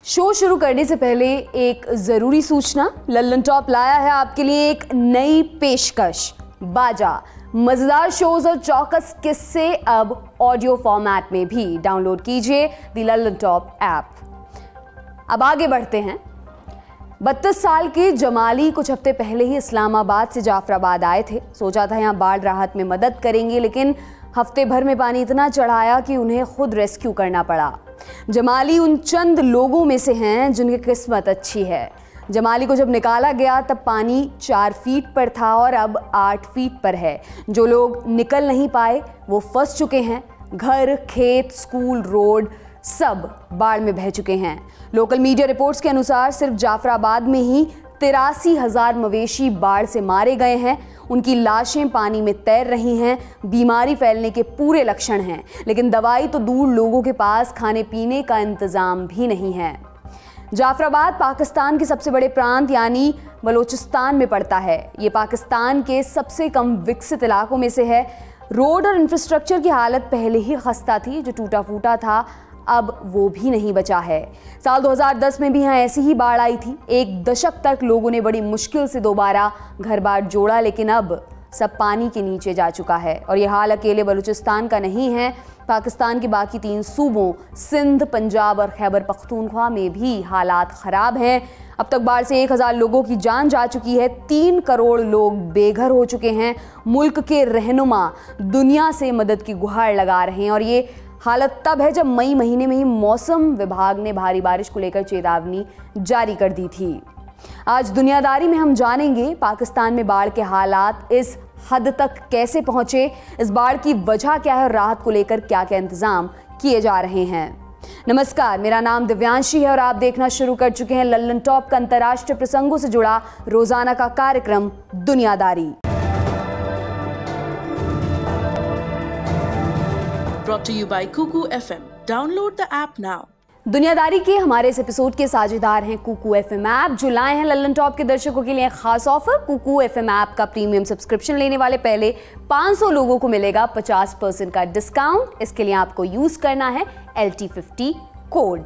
Show शुरू करने से पहले एक ज़रूरी सूचना। लल्लन टॉप लाया है आपके लिए एक नई पेशकश। बाजा, मज़ेदार शोज और चौकस किस्से अब ऑडियो फॉर्मेट में भी। डाउनलोड कीजिए द लल्लन टॉप ऐप। अब आगे बढ़ते हैं। 32 साल के जमाली कुछ हफ्ते पहले ही इस्लामाबाद से जाफराबाद आए थे। सोचा था यहाँ बाढ़ राहत में मदद करेंगे, लेकिन हफ्ते भर में पानी इतना चढ़ाया कि उन्हें खुद रेस्क्यू करना पड़ा। जमाली उन चंद लोगों में से हैं जिनकी किस्मत अच्छी है। जमाली को जब निकाला गया तब पानी 4 फीट पर था और अब 8 फीट पर है। जो लोग निकल नहीं पाए वो फंस चुके हैं। घर, खेत, स्कूल, रोड सब बाढ़ में बह चुके हैं। लोकल मीडिया रिपोर्ट्स के अनुसार सिर्फ जाफराबाद में ही 83,000 मवेशी बाढ़ से मारे गए हैं। उनकी लाशें पानी में तैर रही हैं। बीमारी फैलने के पूरे लक्षण हैं, लेकिन दवाई तो दूर, लोगों के पास खाने पीने का इंतजाम भी नहीं है। जाफराबाद पाकिस्तान के सबसे बड़े प्रांत यानी बलोचिस्तान में पड़ता है। ये पाकिस्तान के सबसे कम विकसित इलाकों में से है। रोड और इंफ्रास्ट्रक्चर की हालत पहले ही खस्ता थी। जो टूटा फूटा था अब वो भी नहीं बचा है। साल 2010 में भी यहाँ ऐसी ही बाढ़ आई थी। 1 दशक तक लोगों ने बड़ी मुश्किल से दोबारा घर बार जोड़ा, लेकिन अब सब पानी के नीचे जा चुका है। और ये हाल अकेले बलूचिस्तान का नहीं है। पाकिस्तान के बाकी 3 सूबों सिंध, पंजाब और खैबर पख्तूनख्वा में भी हालात ख़राब हैं। अब तक बाढ़ से 1000 लोगों की जान जा चुकी है। 3 करोड़ लोग बेघर हो चुके हैं। मुल्क के रहनुमा दुनिया से मदद की गुहार लगा रहे हैं। और ये हालत तब है जब मई महीने में ही मौसम विभाग ने भारी बारिश को लेकर चेतावनी जारी कर दी थी। आज दुनियादारी में हम जानेंगे पाकिस्तान में बाढ़ के हालात इस हद तक कैसे पहुंचे, इस बाढ़ की वजह क्या है और राहत को लेकर क्या क्या इंतजाम किए जा रहे हैं। नमस्कार, मेरा नाम दिव्यांशी है और आप देखना शुरू कर चुके हैं लल्लन टॉप का अंतर्राष्ट्रीय प्रसंगों से जुड़ा रोजाना का कार्यक्रम दुनियादारी। Brought to you by Kuku FM. Download the app now. दुनियादारी के हमारे इस एपिसोड के साझेदार हैं कुकू एफएम ऐप, जो लाए हैं लल्लन टॉप के दर्शकों के लिए खास ऑफर। कुकू एफएम ऐप का प्रीमियम सब्सक्रिप्शन लेने वाले पहले 500 लोगों को मिलेगा 50% का डिस्काउंट। इसके लिए आपको यूज करना है LT50 कोड।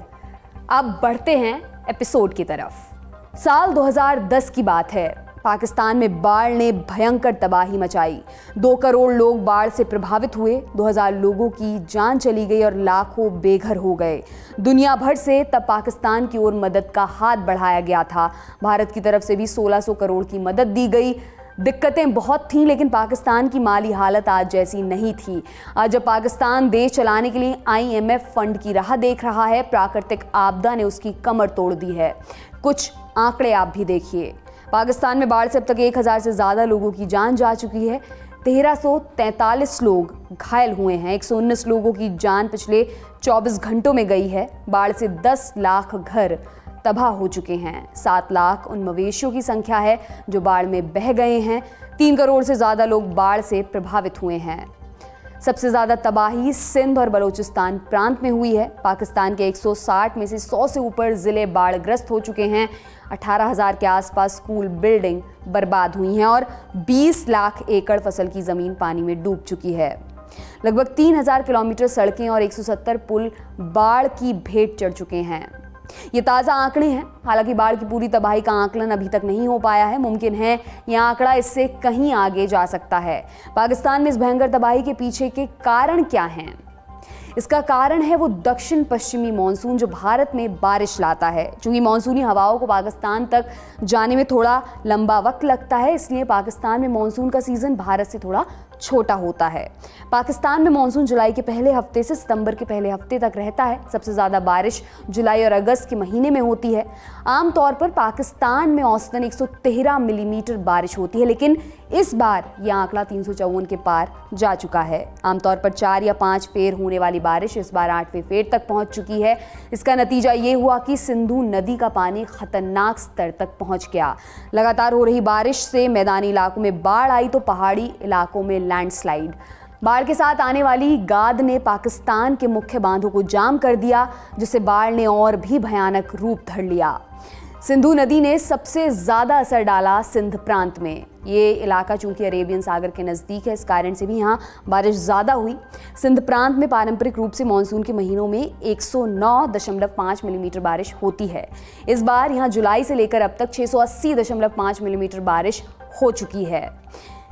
अब बढ़ते हैं एपिसोड की तरफ। साल 2010 की बात है। पाकिस्तान में बाढ़ ने भयंकर तबाही मचाई। 2 करोड़ लोग बाढ़ से प्रभावित हुए। 2000 लोगों की जान चली गई और लाखों बेघर हो गए। दुनिया भर से तब पाकिस्तान की ओर मदद का हाथ बढ़ाया गया था। भारत की तरफ से भी 1600 करोड़ की मदद दी गई। दिक्कतें बहुत थीं, लेकिन पाकिस्तान की माली हालत आज जैसी नहीं थी। आज जब पाकिस्तान देश चलाने के लिए IMF फंड की राह देख रहा है, प्राकृतिक आपदा ने उसकी कमर तोड़ दी है। कुछ आंकड़े आप भी देखिए। पाकिस्तान में बाढ़ से अब तक 1000 से ज़्यादा लोगों की जान जा चुकी है। 1343 लोग घायल हुए हैं। 119 लोगों की जान पिछले 24 घंटों में गई है। बाढ़ से 10 लाख घर तबाह हो चुके हैं। 7 लाख उन मवेशियों की संख्या है जो बाढ़ में बह गए हैं। 3 करोड़ से ज़्यादा लोग बाढ़ से प्रभावित हुए हैं। सबसे ज़्यादा तबाही सिंध और बलूचिस्तान प्रांत में हुई है। पाकिस्तान के 160 में से 100 से ऊपर ज़िले बाढ़ग्रस्त हो चुके हैं। 18,000 के आसपास स्कूल बिल्डिंग बर्बाद हुई हैं और 20 लाख एकड़ फसल की ज़मीन पानी में डूब चुकी है। लगभग 3000 किलोमीटर सड़कें और 170 पुल बाढ़ की भेंट चढ़ चुके हैं। ये ताज़ा आंकड़े हैं। हालांकि बाढ़ की पूरी तबाही का आकलन अभी तक नहीं हो पाया है। मुमकिन है यह आंकड़ा इससे कहीं आगे जा सकता है। पाकिस्तान में इस भयंकर तबाही के पीछे के कारण क्या हैं? इसका कारण है वो दक्षिण पश्चिमी मानसून जो भारत में बारिश लाता है। चूंकि मानसूनी हवाओं को पाकिस्तान तक जाने में थोड़ा लंबा वक्त लगता है, इसलिए पाकिस्तान में मानसून का सीज़न भारत से थोड़ा छोटा होता है। पाकिस्तान में मानसून जुलाई के पहले हफ्ते से सितंबर के पहले हफ्ते तक रहता है। सबसे ज़्यादा बारिश जुलाई और अगस्त के महीने में होती है। आमतौर पर पाकिस्तान में औसतन 113 मिलीमीटर बारिश होती है, लेकिन इस बार यह आंकड़ा 354 के पार जा चुका है। आमतौर पर 4 या 5 फेर होने वाली बारिश इस बार 8वें फेर तक पहुंच चुकी है। इसका नतीजा ये हुआ कि सिंधु नदी का पानी खतरनाक स्तर तक पहुंच गया। लगातार हो रही बारिश से मैदानी इलाकों में बाढ़ आई तो पहाड़ी इलाकों में लैंडस्लाइड। बाढ़ के साथ आने वाली गाद ने पाकिस्तान के मुख्य बांधों को जाम कर दिया, जिससे बाढ़ ने और भी भयानक रूप धर लिया। सिंधु नदी ने सबसे ज्यादा असर डाला सिंध प्रांत में। ये इलाका चूंकि अरेबियन सागर के नजदीक है, इस कारण से भी यहाँ बारिश ज्यादा हुई। सिंध प्रांत में पारंपरिक रूप से मानसून के महीनों में 109.5 मिलीमीटर बारिश होती है। इस बार यहाँ जुलाई से लेकर अब तक 680.5 मिलीमीटर बारिश हो चुकी है।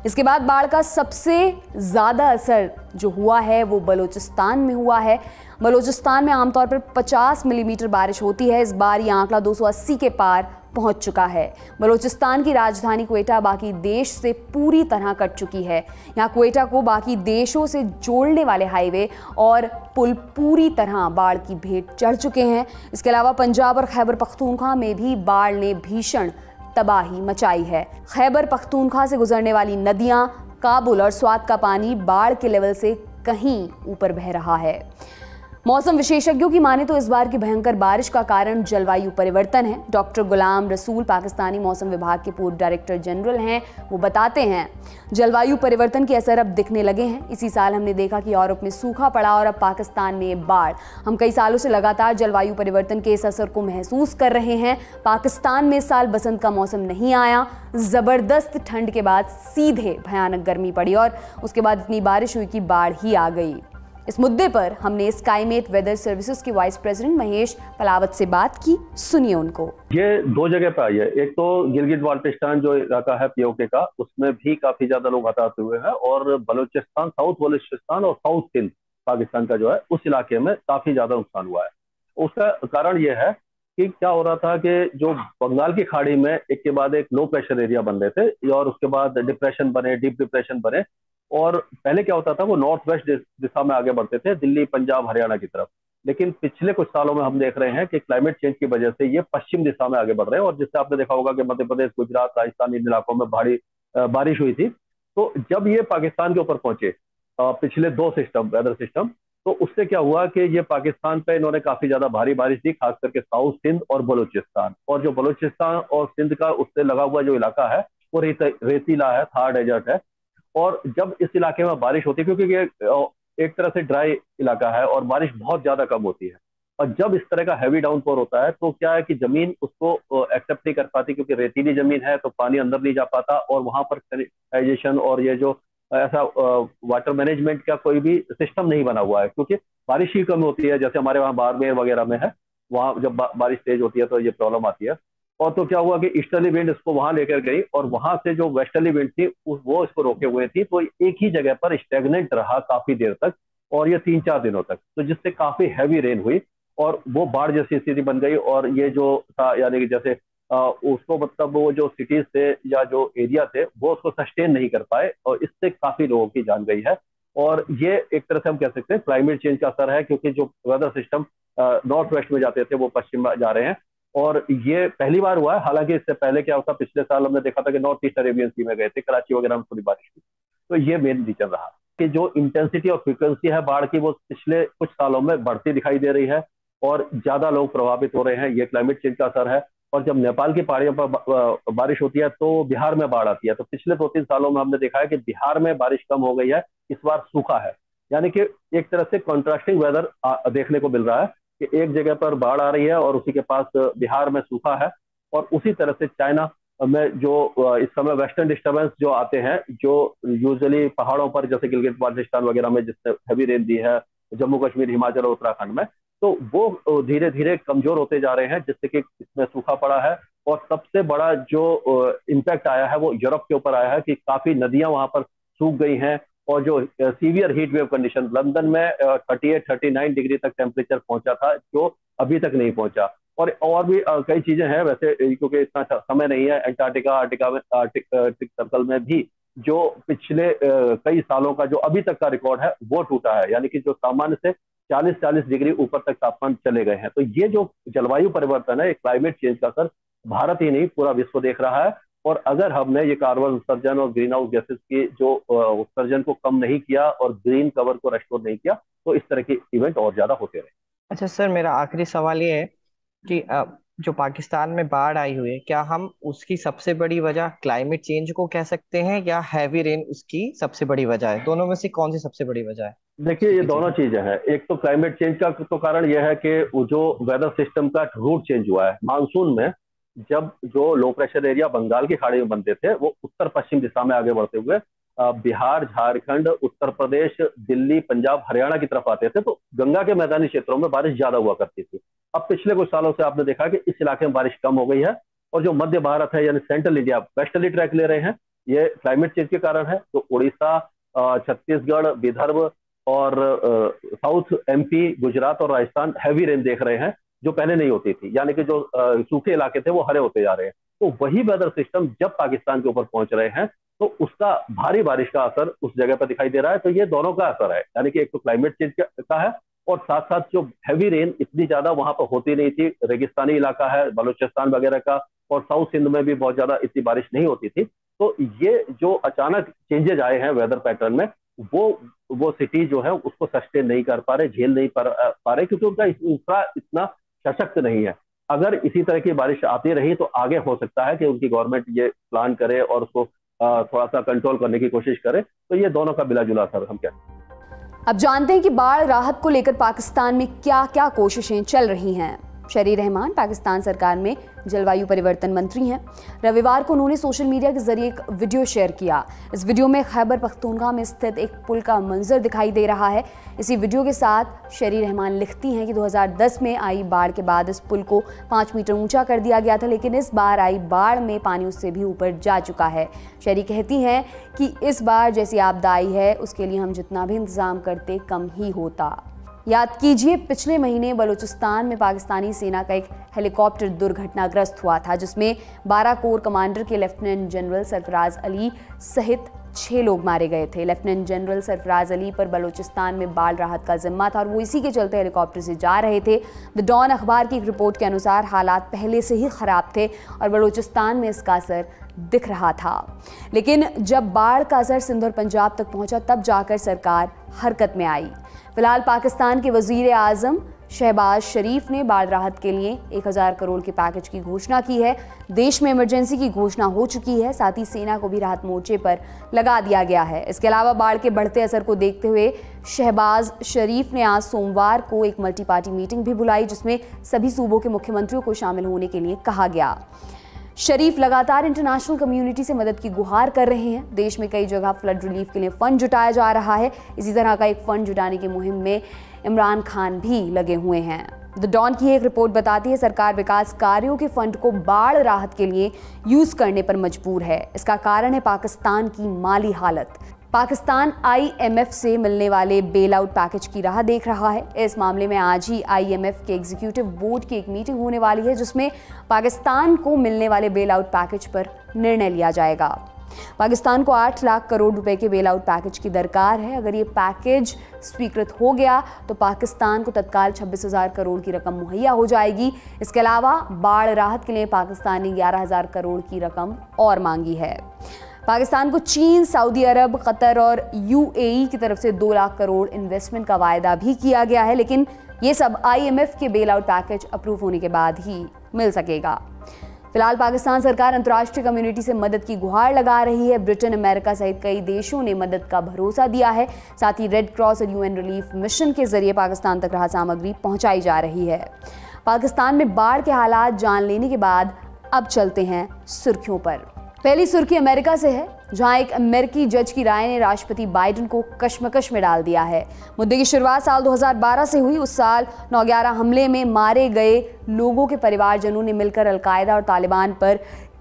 इसके बाद बाढ़ का सबसे ज़्यादा असर जो हुआ है वो बलूचिस्तान में हुआ है। बलूचिस्तान में आमतौर पर 50 मिलीमीटर बारिश होती है। इस बार यह आंकड़ा 280 के पार पहुंच चुका है। बलूचिस्तान की राजधानी क्वेटा बाकी देश से पूरी तरह कट चुकी है। यहाँ क्वेटा को बाकी देशों से जोड़ने वाले हाईवे और पुल पूरी तरह बाढ़ की भेंट चढ़ चुके हैं। इसके अलावा पंजाब और खैबर पख्तूनख्वा में भी बाढ़ ने भीषण तबाही मचाई है। खैबर पख्तूनख्वा से गुजरने वाली नदियां, काबुल और स्वात का पानी बाढ़ के लेवल से कहीं ऊपर बह रहा है। मौसम विशेषज्ञों की माने तो इस बार की भयंकर बारिश का कारण जलवायु परिवर्तन है। डॉक्टर गुलाम रसूल पाकिस्तानी मौसम विभाग के पूर्व डायरेक्टर जनरल हैं। वो बताते हैं, जलवायु परिवर्तन के असर अब दिखने लगे हैं। इसी साल हमने देखा कि यूरोप में सूखा पड़ा और अब पाकिस्तान में बाढ़। हम कई सालों से लगातार जलवायु परिवर्तन के इस असर को महसूस कर रहे हैं। पाकिस्तान में इस साल बसंत का मौसम नहीं आया। जबरदस्त ठंड के बाद सीधे भयानक गर्मी पड़ी और उसके बाद इतनी बारिश हुई कि बाढ़ ही आ गई। इस मुद्दे पर हमने स्काईमेट वेदर सर्विसेज के वाइस प्रेसिडेंट महेश पलावत से बात की। सुनिए उनको। ये दो जगह पे आई है। एक तो गिलगित बाल्टिस्तान जो इलाका है पीओके का, उसमें भी काफी ज्यादा लोग हताहत हुए हैं, और बलूचिस्तान, साउथ बलूचिस्तान और साउथ सिंध पाकिस्तान का जो है उस इलाके में काफी ज्यादा नुकसान हुआ है। उसका कारण ये है कि क्या हो रहा था कि जो बंगाल की खाड़ी में एक के बाद एक लो प्रेशर एरिया बन रहे थे और उसके बाद डिप्रेशन बने, डीप डिप्रेशन बने, और पहले क्या होता था वो नॉर्थ वेस्ट दिशा में आगे बढ़ते थे, दिल्ली, पंजाब, हरियाणा की तरफ। लेकिन पिछले कुछ सालों में हम देख रहे हैं कि क्लाइमेट चेंज की वजह से ये पश्चिम दिशा में आगे बढ़ रहे हैं, और जिससे आपने देखा होगा कि मध्य प्रदेश, गुजरात, राजस्थान, इन इलाकों में भारी बारिश हुई थी। तो जब ये पाकिस्तान के ऊपर पहुंचे पिछले दो वेदर सिस्टम, तो उससे क्या हुआ कि ये पाकिस्तान पे इन्होंने काफी ज्यादा भारी बारिश दी, खास करके साउथ सिंध और बलूचिस्तान। और जो बलूचिस्तान और सिंध का उससे लगा हुआ जो इलाका है वो रेतीला है, थार डेजर्ट है। और जब इस इलाके में बारिश होती है, क्योंकि ये एक तरह से ड्राई इलाका है और बारिश बहुत ज्यादा कम होती है, और जब इस तरह का हैवी डाउनपोर होता है तो क्या है कि जमीन उसको एक्सेप्ट नहीं कर पाती, क्योंकि रेतीली जमीन है तो पानी अंदर नहीं जा पाता, और वहां पर सैनिटाइजेशन और ये जो ऐसा वाटर मैनेजमेंट का कोई भी सिस्टम नहीं बना हुआ है, क्योंकि बारिश ही कम होती है। जैसे हमारे वहाँ बाड़मेर वगैरह में है, वहां जब बारिश तेज होती है तो ये प्रॉब्लम आती है। और तो क्या हुआ कि ईस्टर्ली विंड इसको वहां लेकर गई, और वहां से जो वेस्टर्ली विंड थी वो इसको रोके हुए थी, तो एक ही जगह पर स्टेगनेंट रहा काफी देर तक, और ये 3-4 दिनों तक, तो जिससे काफी हैवी रेन हुई और वो बाढ़ जैसी स्थिति बन गई। और ये जो था, यानी कि जैसे उसको मतलब वो जो सिटीज थे या जो एरिया थे वो उसको सस्टेन नहीं कर पाए, और इससे काफी लोगों की जान गई है। और ये एक तरह से हम कह सकते हैं क्लाइमेट चेंज का असर है, क्योंकि जो वेदर सिस्टम नॉर्थ वेस्ट में जाते थे वो पश्चिम में जा रहे हैं, और ये पहली बार हुआ है। हालांकि इससे पहले क्या होता, पिछले साल हमने देखा था कि नॉर्थ ईस्ट अरेबियन सी में गए थे, कराची वगैरह में थोड़ी बारिश हुई। तो ये मेन रीजन रहा कि जो इंटेंसिटी और फ्रीक्वेंसी है बाढ़ की, वो पिछले कुछ सालों में बढ़ती दिखाई दे रही है, और ज्यादा लोग प्रभावित हो रहे हैं। ये क्लाइमेट चेंज का असर है। और जब नेपाल की पहाड़ियों पर बारिश होती है तो बिहार में बाढ़ आती है। तो पिछले 2-3 सालों में हमने देखा है कि बिहार में बारिश कम हो गई है, इस बार सूखा है। यानी कि एक तरह से कॉन्ट्रास्टिंग वेदर देखने को मिल रहा है कि एक जगह पर बाढ़ आ रही है और उसी के पास बिहार में सूखा है। और उसी तरह से चाइना में जो इस समय वेस्टर्न डिस्टर्बेंस जो आते हैं, जो यूजुअली पहाड़ों पर जैसे गिलगित बाल्टिस्तान वगैरह में जिससे हैवी रेन दी है, जम्मू कश्मीर, हिमाचल और उत्तराखंड में, तो वो धीरे धीरे कमजोर होते जा रहे हैं, जिससे कि इसमें सूखा पड़ा है। और सबसे बड़ा जो इम्पैक्ट आया है वो यूरोप के ऊपर आया है कि काफी नदियां वहां पर सूख गई हैं, और जो severe heat wave condition, London में 38-39 डिग्री तक टेम्परेचर पहुंचा था, जो अभी तक नहीं पहुंचा। और भी कई चीजें हैं वैसे, क्योंकि इतना समय नहीं है। एंटार्क्टिका, आर्टिक सर्कल में भी जो पिछले कई सालों का जो अभी तक का रिकॉर्ड है वो टूटा है, यानी कि जो सामान्य से 40-40 डिग्री ऊपर तक तापमान चले गए हैं। तो ये जो जलवायु परिवर्तन है, क्लाइमेट चेंज का असर भारत ही नहीं पूरा विश्व देख रहा है। और अगर हमने ये कार्बन उत्सर्जन और ग्रीन हाउस गैसेस की जो उत्सर्जन को कम नहीं किया और ग्रीन कवर को रेस्टोर नहीं किया, तो इस तरह के इवेंट और ज्यादा होते रहे। अच्छा सर, मेरा आखिरी सवाल ये है कि जो पाकिस्तान में बाढ़ आई हुई है, क्या हम उसकी सबसे बड़ी वजह क्लाइमेट चेंज को कह सकते हैं, या हैवी रेन उसकी सबसे बड़ी वजह है? दोनों में से कौन सी सबसे बड़ी वजह है? देखिए, ये दोनों चीजें हैं। एक तो क्लाइमेट चेंज का तो कारण यह है कि वो जो वेदर सिस्टम का रूट चेंज हुआ है मानसून में, जब जो लो प्रेशर एरिया बंगाल की खाड़ी में बनते थे वो उत्तर पश्चिम दिशा में आगे बढ़ते हुए बिहार, झारखंड, उत्तर प्रदेश, दिल्ली, पंजाब, हरियाणा की तरफ आते थे, तो गंगा के मैदानी क्षेत्रों में बारिश ज्यादा हुआ करती थी। अब पिछले कुछ सालों से आपने देखा कि इस इलाके में बारिश कम हो गई है, और जो मध्य भारत है यानी सेंट्रल इंडिया वेस्टर्ली ट्रैक ले रहे हैं, ये क्लाइमेट चेंज के कारण है। तो उड़ीसा, छत्तीसगढ़, विदर्भ और साउथ एमपी, गुजरात और राजस्थान हैवी रेन देख रहे हैं, जो पहले नहीं होती थी, यानी कि जो सूखे इलाके थे वो हरे होते जा रहे हैं। तो वही वेदर सिस्टम जब पाकिस्तान के ऊपर पहुंच रहे हैं तो उसका भारी बारिश का असर उस जगह पर दिखाई दे रहा है। तो ये दोनों का असर है, यानी कि एक तो क्लाइमेट चेंज का है, और साथ साथ जो हैवी रेन इतनी ज्यादा वहां पर होती नहीं थी, रेगिस्तानी इलाका है बलूचिस्तान वगैरह का, और साउथ सिंध में भी बहुत ज्यादा इतनी बारिश नहीं होती थी। तो ये जो अचानक चेंजेज आए हैं वेदर पैटर्न में, वो सिटी जो है उसको सस्टेन नहीं कर पा रहे, झेल नहीं पा रहे, क्योंकि उनका इंफ्रा इतना सशक्त नहीं है। अगर इसी तरह की बारिश आती रही तो आगे हो सकता है कि उनकी गवर्नमेंट ये प्लान करे और उसको थोड़ा सा कंट्रोल करने की कोशिश करे। तो ये दोनों का मिला जुला असर हम कहते हैं। अब जानते हैं कि बाढ़ राहत को लेकर पाकिस्तान में क्या क्या कोशिशें चल रही हैं। शरीर रहमान पाकिस्तान सरकार में जलवायु परिवर्तन मंत्री हैं। रविवार को उन्होंने सोशल मीडिया के जरिए एक वीडियो शेयर किया। इस वीडियो में खैबर पख्तूनख्वा में स्थित एक पुल का मंजर दिखाई दे रहा है। इसी वीडियो के साथ शरीर रहमान लिखती हैं कि 2010 में आई बाढ़ के बाद इस पुल को 5 मीटर ऊंचा कर दिया गया था, लेकिन इस बार आई बाढ़ में पानी उससे भी ऊपर जा चुका है। शरी कहती हैं कि इस बार जैसी आपदा आई है उसके लिए हम जितना भी इंतजाम करते कम ही होता। याद कीजिए, पिछले महीने बलूचिस्तान में पाकिस्तानी सेना का एक हेलीकॉप्टर दुर्घटनाग्रस्त हुआ था, जिसमें 12 कोर कमांडर के लेफ्टिनेंट जनरल सरफराज अली सहित 6 लोग मारे गए थे। लेफ्टिनेंट जनरल सरफराज अली पर बलूचिस्तान में बाढ़ राहत का जिम्मा था और वो इसी के चलते हेलीकॉप्टर से जा रहे थे। द डॉन अखबार की एक रिपोर्ट के अनुसार हालात पहले से ही खराब थे और बलूचिस्तान में इसका असर दिख रहा था, लेकिन जब बाढ़ का असर सिंध और पंजाब तक पहुंचा तब जाकर सरकार हरकत में आई। फिलहाल पाकिस्तान के वजीर आजम शहबाज शरीफ ने बाढ़ राहत के लिए 1000 करोड़ के पैकेज की घोषणा की है। देश में इमरजेंसी की घोषणा हो चुकी है, साथ ही सेना को भी राहत मोर्चे पर लगा दिया गया है। इसके अलावा बाढ़ के बढ़ते असर को देखते हुए शहबाज शरीफ ने आज सोमवार को एक मल्टी पार्टी मीटिंग भी बुलाई, जिसमें सभी सूबों के मुख्यमंत्रियों को शामिल होने के लिए कहा गया। शरीफ लगातार इंटरनेशनल कम्युनिटी से मदद की गुहार कर रहे हैं। देश में कई जगह फ्लड रिलीफ के लिए फंड जुटाया जा रहा है। इसी तरह का एक फंड जुटाने की मुहिम में इमरान खान भी लगे हुए हैं। द डॉन की एक रिपोर्ट बताती है सरकार विकास कार्यों के फंड को बाढ़ राहत के लिए यूज करने पर मजबूर है। इसका कारण है पाकिस्तान की माली हालत। पाकिस्तान IMF से मिलने वाले बेल आउट पैकेज की राह देख रहा है। इस मामले में आज ही IMF के एग्जीक्यूटिव बोर्ड की एक मीटिंग होने वाली है, जिसमें पाकिस्तान को मिलने वाले बेल आउट पैकेज पर निर्णय लिया जाएगा। पाकिस्तान को 8 लाख करोड़ रुपए के बेल आउट पैकेज की दरकार है। अगर ये पैकेज स्वीकृत हो गया तो पाकिस्तान को तत्काल 26,000 करोड़ की रकम मुहैया हो जाएगी। इसके अलावा बाढ़ राहत के लिए पाकिस्तान ने 11,000 करोड़ की रकम और मांगी है। पाकिस्तान को चीन, सऊदी अरब, कतर और UAE की तरफ से 2 लाख करोड़ इन्वेस्टमेंट का वायदा भी किया गया है, लेकिन ये सब IMF के बेल आउट पैकेज अप्रूव होने के बाद ही मिल सकेगा। फिलहाल पाकिस्तान सरकार अंतर्राष्ट्रीय कम्युनिटी से मदद की गुहार लगा रही है। ब्रिटेन, अमेरिका सहित कई देशों ने मदद का भरोसा दिया है। साथ ही रेड क्रॉस और UN रिलीफ मिशन के जरिए पाकिस्तान तक राहत सामग्री पहुंचाई जा रही है। पाकिस्तान में बाढ़ के हालात जान लेने के बाद अब चलते हैं सुर्खियों पर। पहली सुर्खी अमेरिका से है, जहां एक अमेरिकी जज की राय ने राष्ट्रपति बाइडेन को कश्मकश में डाल दिया है। मुद्दे की शुरुआत साल 2012 से हुई। उस साल 9/11 हमले में मारे गए लोगों के परिवारजनों ने मिलकर अलकायदा और तालिबान पर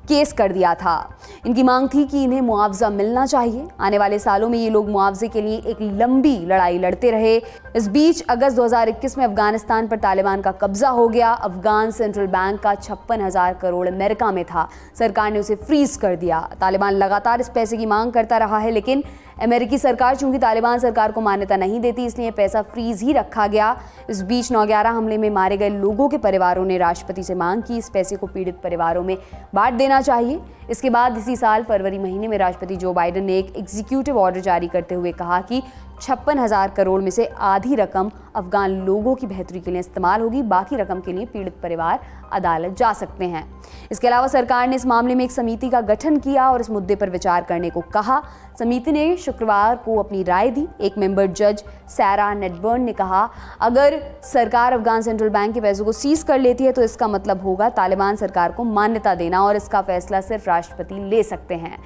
केस कर दिया था। इनकी मांग थी कि इन्हें मुआवजा मिलना चाहिए। आने वाले सालों में ये लोग मुआवजे के लिए एक लंबी लड़ाई लड़ते रहे। इस बीच अगस्त 2021 में अफगानिस्तान पर तालिबान का कब्जा हो गया। अफगान सेंट्रल बैंक का 56,000 करोड़ अमेरिका में था। सरकार ने उसे फ्रीज कर दिया। तालिबान लगातार इस पैसे की मांग करता रहा है, लेकिन अमेरिकी सरकार चूंकि तालिबान सरकार को मान्यता नहीं देती, इसलिए पैसा फ्रीज ही रखा गया। इस बीच 9/11 हमले में मारे गए लोगों के परिवारों ने राष्ट्रपति से मांग की इस पैसे को पीड़ित परिवारों में बांट देना चाहिए। इसके बाद इसी साल फरवरी महीने में राष्ट्रपति जो बाइडेन ने एक एग्जीक्यूटिव ऑर्डर जारी करते हुए कहा कि 56,000 करोड़ में से आधी रकम अफगान लोगों की बेहतरी के लिए इस्तेमाल होगी, बाकी रकम के लिए पीड़ित परिवार अदालत जा सकते हैं। इसके अलावा सरकार ने इस मामले में एक समिति का गठन किया और इस मुद्दे पर विचार करने को कहा। समिति ने शुक्रवार को अपनी राय दी। एक मेंबर जज सैरा नेटबर्न ने कहा, अगर सरकार अफगान सेंट्रल बैंक के पैसों को सीज कर लेती है तो इसका मतलब होगा तालिबान सरकार को मान्यता देना और इसका फैसला सिर्फ राष्ट्रपति ले सकते हैं।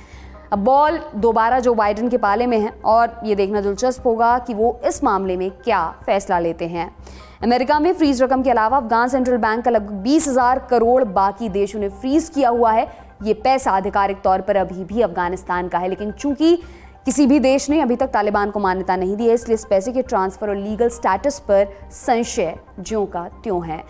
अब बॉल दोबारा जो बाइडेन के पाले में है और ये देखना दिलचस्प होगा कि वो इस मामले में क्या फैसला लेते हैं। अमेरिका में फ्रीज रकम के अलावा अफगान सेंट्रल बैंक का लगभग 20,000 करोड़ बाकी देशों ने फ्रीज किया हुआ है। ये पैसा आधिकारिक तौर पर अभी भी अफगानिस्तान का है, लेकिन चूंकि किसी भी देश ने अभी तक तालिबान को मान्यता नहीं दी है, इसलिए इस पैसे के ट्रांसफर और लीगल स्टेटस पर संशय ज्यों का त्यों है।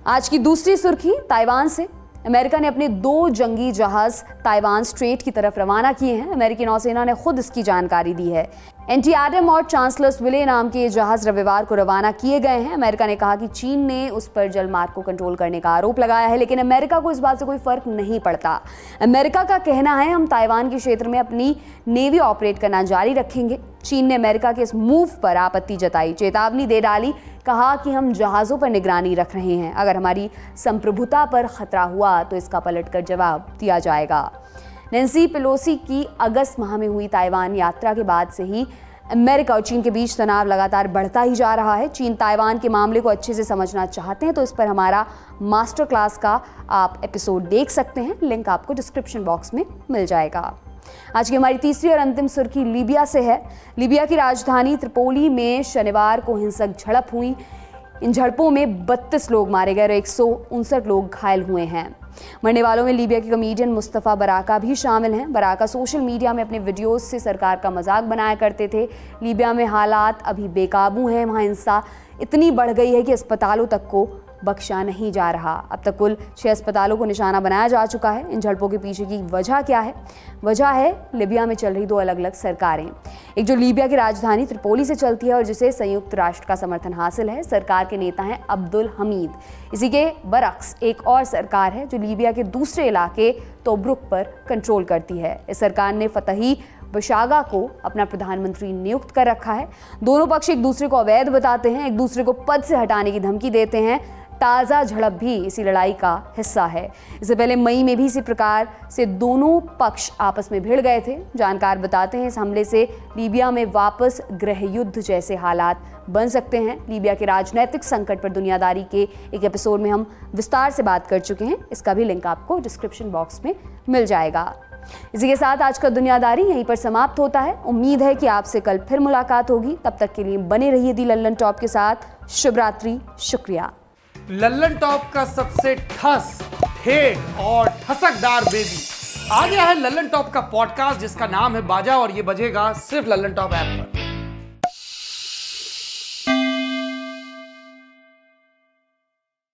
आज की दूसरी सुर्खी ताइवान से। अमेरिका ने अपने 2 जंगी जहाज ताइवान स्ट्रेट की तरफ रवाना किए हैं। अमेरिकी नौसेना ने खुद इसकी जानकारी दी है। एंटी एडम और चांसलर्सविले नाम के जहाज रविवार को रवाना किए गए हैं। अमेरिका ने कहा कि चीन ने उस पर जलमार्ग को कंट्रोल करने का आरोप लगाया है, लेकिन अमेरिका को इस बात से कोई फर्क नहीं पड़ता। अमेरिका का कहना है, हम ताइवान के क्षेत्र में अपनी नेवी ऑपरेट करना जारी रखेंगे। चीन ने अमेरिका के इस मूव पर आपत्ति जताई, चेतावनी दे डाली, कहा कि हम जहाज़ों पर निगरानी रख रहे हैं, अगर हमारी संप्रभुता पर खतरा हुआ तो इसका पलटकर जवाब दिया जाएगा। नैन्सी पेलोसी की अगस्त माह में हुई ताइवान यात्रा के बाद से ही अमेरिका और चीन के बीच तनाव लगातार बढ़ता ही जा रहा है। चीन ताइवान के मामले को अच्छे से समझना चाहते हैं तो इस पर हमारा मास्टर क्लास का आप एपिसोड देख सकते हैं, लिंक आपको डिस्क्रिप्शन बॉक्स में मिल जाएगा। आज की हमारी तीसरी और अंतिम सुर्खी लीबिया से है। लीबिया की राजधानी त्रिपोली में शनिवार को हिंसक झड़प हुई। इन झड़पों में 32 लोग मारे गए और 159 लोग घायल हुए हैं। मरने वालों में लीबिया के कॉमेडियन मुस्तफ़ा बराका भी शामिल हैं। बराका सोशल मीडिया में अपने वीडियोस से सरकार का मजाक बनाया करते थे। लीबिया में हालात अभी बेकाबू हैं। वहाँ हिंसा इतनी बढ़ गई है कि अस्पतालों तक को बख्शा नहीं जा रहा। अब तक कुल 6 अस्पतालों को निशाना बनाया जा चुका है। इन झड़पों के पीछे की वजह क्या है? वजह है लीबिया में चल रही 2 अलग अलग सरकारें। एक जो लीबिया की राजधानी त्रिपोली से चलती है और जिसे संयुक्त राष्ट्र का समर्थन हासिल है। सरकार के नेता हैं अब्दुल हमीद। इसी के बरक्स एक और सरकार है जो लीबिया के दूसरे इलाके तोब्रुक पर कंट्रोल करती है। इस सरकार ने फतही बशागा को अपना प्रधानमंत्री नियुक्त कर रखा है। दोनों पक्ष एक दूसरे को अवैध बताते हैं, एक दूसरे को पद से हटाने की धमकी देते हैं। ताज़ा झड़प भी इसी लड़ाई का हिस्सा है। इससे पहले मई में भी इसी प्रकार से दोनों पक्ष आपस में भिड़ गए थे। जानकार बताते हैं इस हमले से लीबिया में वापस गृह युद्ध जैसे हालात बन सकते हैं। लीबिया के राजनीतिक संकट पर दुनियादारी के एक एपिसोड में हम विस्तार से बात कर चुके हैं, इसका भी लिंक आपको डिस्क्रिप्शन बॉक्स में मिल जाएगा। इसी के साथ आज का दुनियादारी यहीं पर समाप्त होता है। उम्मीद है कि आपसे कल फिर मुलाकात होगी। तब तक के लिए बने रहिए दी लल्लन टॉप के साथ। शुभ रात्रि, शुक्रिया। लल्लन टॉप का सबसे ठस, ठेठ और ठसकदार बेबी आ गया है लल्लन टॉप का पॉडकास्ट जिसका नाम है बाजा, और ये बजेगा सिर्फ लल्लन टॉप ऐप पर।